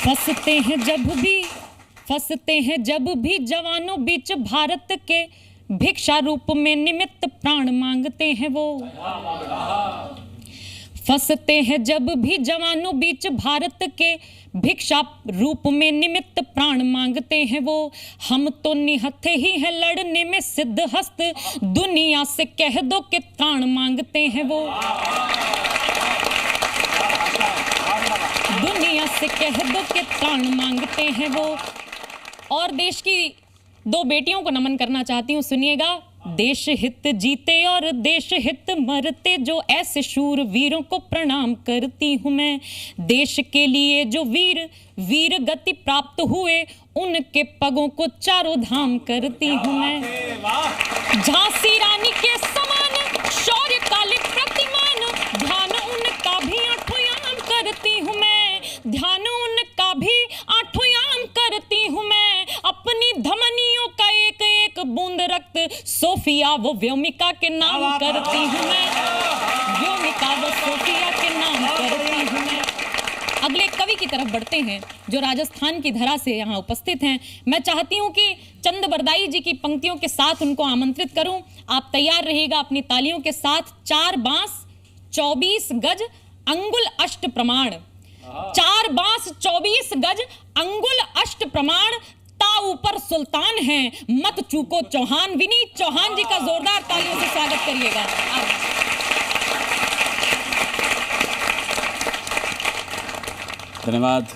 फंसते हैं जब भी जवानों बीच भारत के, भिक्षा रूप में निमित्त प्राण मांगते हैं वो। फंसते हैं जब भी जवानों बीच भारत के, भिक्षा रूप में निमित्त प्राण मांगते हैं वो। हम तो निहत्थे ही हैं लड़ने में सिद्ध हस्त, दुनिया से कह दो कि त्राण मांगते हैं वो। दुनिया से कह दो कि त्राण मांगते हैं वो। और देश की दो बेटियों को नमन करना चाहती हूँ, सुनिएगा। देश हित जीते और देश हित मरते, जो ऐसे शूर वीरों को प्रणाम करती हूँ मैं। देश के लिए जो वीर गति प्राप्त हुए, उनके पगों को चारों धाम करती हूँ मैं। झांसी रानी के समान शौर्य काले प्रतिमान, ध्यान उनका भी आठों याम करती हूँ मैं। ध्यान उनका भी आठों याम करती हूँ मैं। अपनी धमनियों का एक एक बूंद रक्त, सोफिया वो व्योमिका के नाम करती हूँ मैं। व्योमिका वो सोफिया के नाम करती हूँ मैं। अगले कवि की तरफ बढ़ते हैं, जो राजस्थान की धरा से यहाँ उपस्थित हैं। मैं चाहती हूँ कि चंद बरदाई जी की पंक्तियों के साथ उनको आमंत्रित करूं। आप तैयार रहिएगा अपनी तालियों के साथ। 4 बांस 24 गज अंगुल अष्ट प्रमाण, 4 बांस 24 गज अंगुल अष्ट प्रमाण, ता ऊपर सुल्तान है मत चूको चौहान। विनीत चौहान जी का जोरदार तालियों से स्वागत करिएगा। धन्यवाद,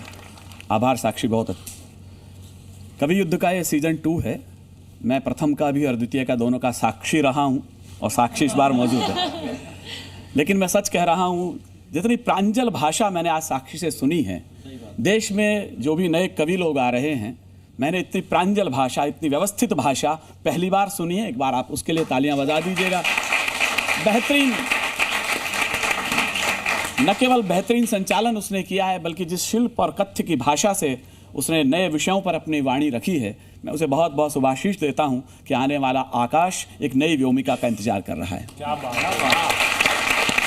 आभार साक्षी। बहुत कवि युद्ध का ये सीजन 2 है। मैं प्रथम का भी और द्वितीय का दोनों का साक्षी रहा हूं, और साक्षी इस बार मौजूद है। लेकिन मैं सच कह रहा हूं, जितनी प्रांजल भाषा मैंने आज साक्षी से सुनी है, देश में जो भी नए कवि लोग आ रहे हैं, मैंने इतनी प्रांजल भाषा, इतनी व्यवस्थित भाषा पहली बार सुनी है। एक बार आप उसके लिए तालियां बजा दीजिएगा। बेहतरीन, न केवल बेहतरीन संचालन उसने किया है, बल्कि जिस शिल्प और कथ्य की भाषा से उसने नए विषयों पर अपनी वाणी रखी है, मैं उसे बहुत बहुत शुभाशीष देता हूं कि आने वाला आकाश एक नई व्योमिका का इंतजार कर रहा है। क्या बात है।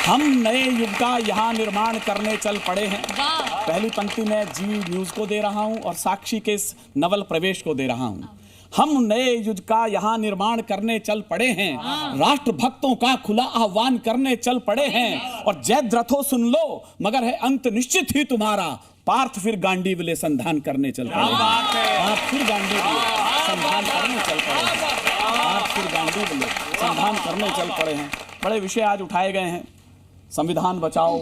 हम नए युग का यहाँ निर्माण करने चल पड़े हैं। पहली पंक्ति में जी न्यूज को दे रहा हूं और साक्षी के इस नवल प्रवेश को दे रहा हूं। हम नए युग का यहाँ निर्माण करने चल पड़े हैं, राष्ट्र भक्तों का खुला आह्वान करने चल पड़े हैं। और जयद्रथो सुन लो, मगर है अंत निश्चित ही तुम्हारा, पार्थ फिर गांडीव ले संधान करने चल पड़े हैं। पार्थ फिर गांडीव ले संधान करने चल पड़े हैं। पार्थ फिर गांडीव ले संधान करने चल पड़े हैं। बड़े विषय आज उठाए गए हैं। संविधान बचाओ,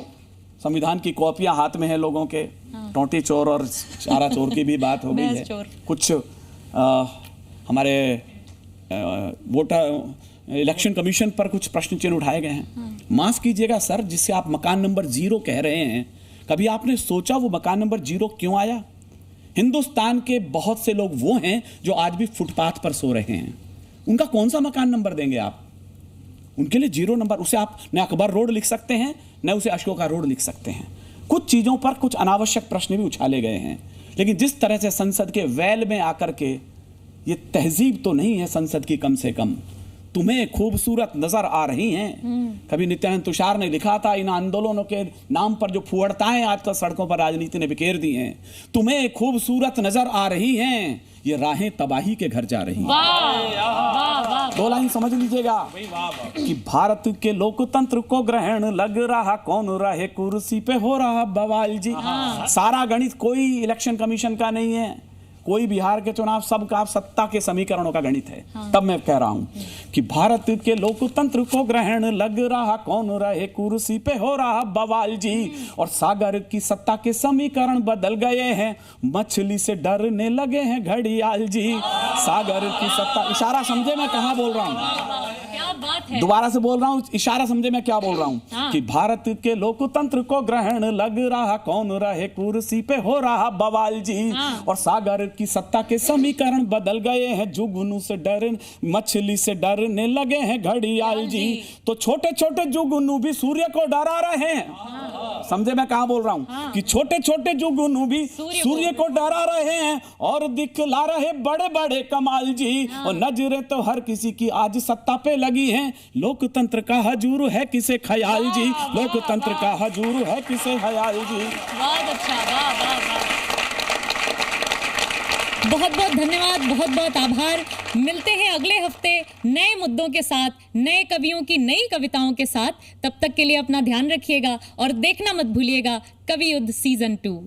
संविधान की कॉपियां हाथ में है लोगों के, टोंटी चोर और चारा चोर की भी बात हो गई है। कुछ हमारे वोटर इलेक्शन कमीशन पर कुछ प्रश्न चिन्ह उठाए गए हैं। माफ कीजिएगा सर, जिससे आप मकान नंबर 0 कह रहे हैं, कभी आपने सोचा वो मकान नंबर 0 क्यों आया? हिंदुस्तान के बहुत से लोग वो हैं जो आज भी फुटपाथ पर सो रहे हैं। उनका कौन सा मकान नंबर देंगे आप? उनके लिए 0 नंबर, उसे आप न अकबर रोड लिख सकते हैं, न उसे अशोका रोड लिख सकते हैं। कुछ चीजों पर कुछ अनावश्यक प्रश्न भी उछाले गए हैं। लेकिन जिस तरह से संसद के वैल में आकर के, ये तहजीब तो नहीं है संसद की, कम से कम तुम्हें खूबसूरत नजर आ रही हैं। कभी नित्यानंद तुषार ने लिखा था, इन आंदोलनों के नाम पर जो फुहड़ताएं आजकल सड़कों पर राजनीति ने बिखेर दी हैं, तुम्हें खूबसूरत नजर आ रही हैं, ये राहें तबाही के घर जा रही हैं। 2 लाइन समझ लीजिएगा कि भारत के लोकतंत्र को ग्रहण लग रहा, कौन रहे कुर्सी पे हो रहा बवाल जी। सारा गणित कोई इलेक्शन कमीशन का नहीं है, कोई बिहार के चुनाव सबका सत्ता के समीकरणों का गणित है। तब मैं कह रहा हूं कि भारत के लोकतंत्र को ग्रहण लग रहा, कौन रहे कुर्सी पे हो रहा बवाल जी। और सागर की सत्ता के समीकरण बदल गए हैं, मछली से डरने लगे हैं घड़ियाल जी। सागर की सत्ता, इशारा समझे मैं कहां बोल रहा हूं? दोबारा से बोल रहा हूं, इशारा समझे मैं क्या बोल रहा हूं? कि भारत के लोकतंत्र को ग्रहण लग रहा, कौन रहे कुर्सी पे हो रहा बवाल जी। और सागर की सत्ता के समीकरण बदल गए हैं, जुगनू से डर, मछली से डरने लगे हैं घड़ियाल जी। तो छोटे छोटे जुगनू भी सूर्य को डरा रहे हैं। समझे मैं कहां बोल रहा हूं? कि छोटे छोटे जुगनू भी सूर्य को डरा रहे हैं और दिखला रहे बड़े बड़े कमाल जी। और नजरें तो हर किसी की आज सत्ता पे लगी हैं, लोकतंत्र का हजूर है किसे ख्याल जी। लोकतंत्र का हजूर है किसे ख्याल जी। बहुत अच्छा, वाह वाह वाह। बहुत बहुत धन्यवाद, बहुत बहुत आभार। मिलते हैं अगले हफ्ते नए मुद्दों के साथ, नए कवियों की नई कविताओं के साथ। तब तक के लिए अपना ध्यान रखिएगा और देखना मत भूलिएगा कवि युद्ध सीजन 2।